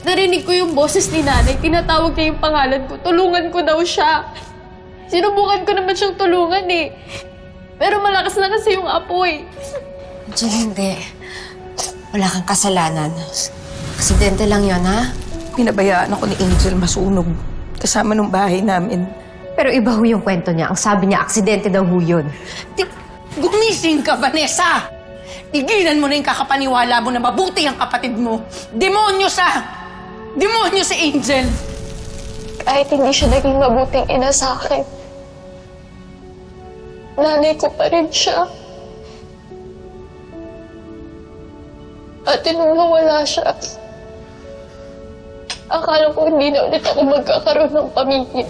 Narinig ko yung boses ni nanay. Tinatawag niya yung pangalan ko. Tulungan ko daw siya. Sinubukan ko naman siyang tulungan eh. Pero malakas na kasi yung apoy. Angel, hindi. Wala kang kasalanan. Aksidente lang yon, ha? Pinabayaan ako ni Angel masunog kasama nung bahay namin. Pero iba ho yung kwento niya. Ang sabi niya, aksidente daw ho yun. Gumising ka, Vanessa! Tigilan mo na yung kakapaniwala mo na mabuti ang kapatid mo. Demonyo si Angel! Kahit hindi siya naging mabuting ina sa akin, nanay ko pa rin siya. At nung nawala siya, akala ko hindi na ulit ako magkakaroon ng pamilya.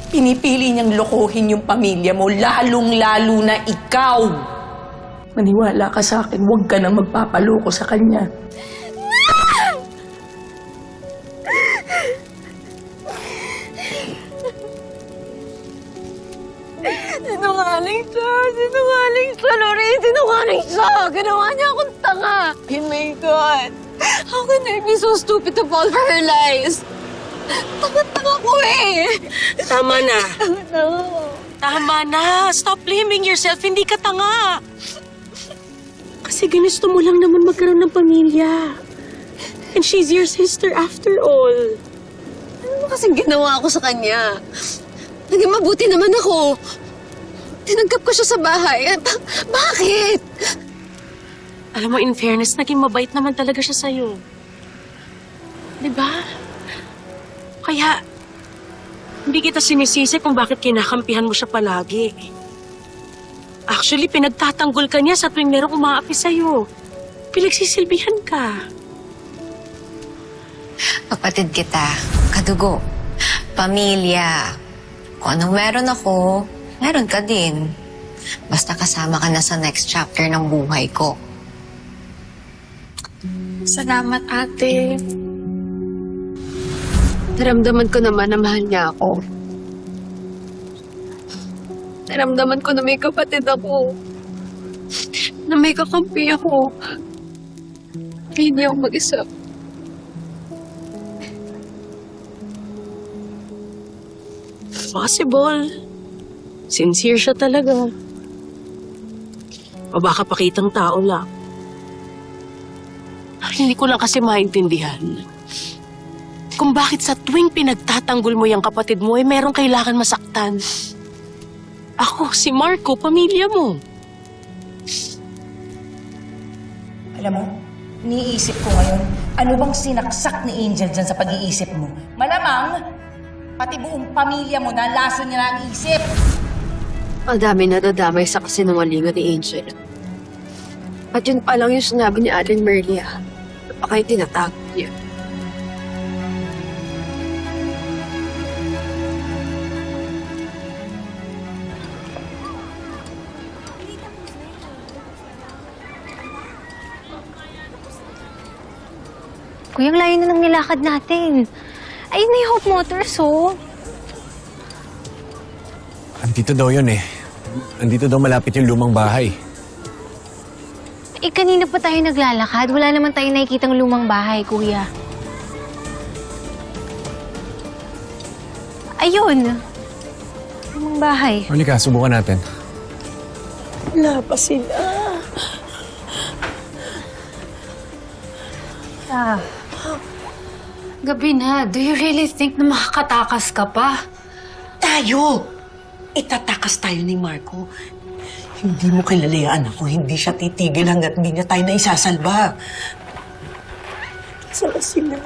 Pinipili niyang lokohin yung pamilya mo, lalong-lalo na ikaw. Maniwala ka sa akin, huwag ka nang magpapaloko sa kanya. Sinungaling siya! Sinungaling siya, Lorraine! Sinungaling siya! Ginawa niya akong tanga! Oh my God! How can I be so stupid to fall for her lies? Tanga-tanga ko eh! Tama na. Tanga-tanga ko. Tama na. Stop blaming yourself. Hindi ka tanga. Kasi ginusto mo lang naman magkaroon ng pamilya. And she's your sister after all. Ano ba kasing ginawa ko sa kanya? Naging mabuti naman ako. Tinanggap ko siya sa bahay. Bakit? Alam mo, in fairness, naging mabait naman talaga siya sa'yo. Diba? Kaya, hindi kita sinisisi kung bakit kinakampihan mo siya palagi. Actually, pinagtatanggol ka niya sa tuwing merong umaapi sa'yo. Pinagsisilbihan ka. Kapatid kita, kadugo, pamilya. Kung anong meron ako, meron ka din. Basta kasama ka na sa next chapter ng buhay ko. Salamat, ate. Naramdaman ko naman na mahal niya ako. Naramdaman ko na may kapatid ako. Na may kakampi ako. Kaya hindi ako mag-isa. Possible. Sincere siya talaga. O baka pakitang tao lang. Hindi ko lang kasi maintindihan kung bakit sa tuwing pinagtatanggol mo yung kapatid mo, merong kailangan masaktan. Ako, si Marco, pamilya mo. Alam mo, iniisip ko ngayon, ano bang sinaksak ni Angel dyan sa pag-iisip mo? Malamang, pati buong pamilya mo na laso niya na ang isip. Ang dami na nadamay sa kasinungalingan ni Angel. At yun pa lang yung sinabi ni Aling Merlia. Baka yung tinatago niya. Kuya, ang layo na ng nilakad natin. Ay, may Hope Motors, oh. Andito daw yun eh. Andito daw malapit yung lumang bahay. Eh, kanina pa tayo naglalakad. Wala naman tayong nakikitang lumang bahay, kuya. Ayun. Lumang bahay. Halika, subukan natin. Wala pa sila. Gabi na, do you really think na makakatakas ka pa? Tayo! Itatakas tayo ni Marco. Hindi mo kilala yung anak ko. Hindi siya titigil hanggat hindi niya tayo na isasalba. Saan sila?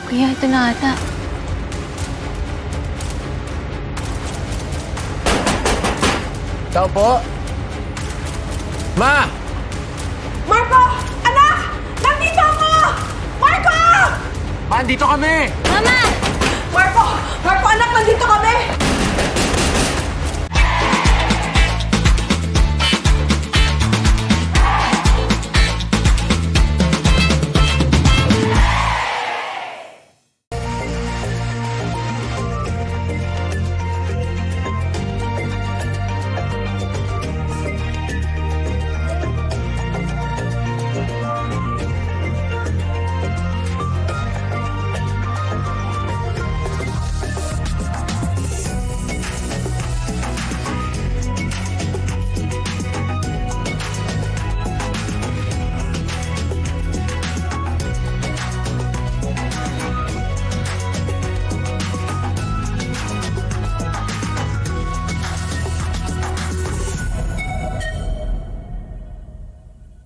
Kuya, ito na ata. Tao po? Ma! Marco! Anak! Nandito ako! Marco! Ma, andito kami! Mama! Marco! Marco, anak! Nandito kami!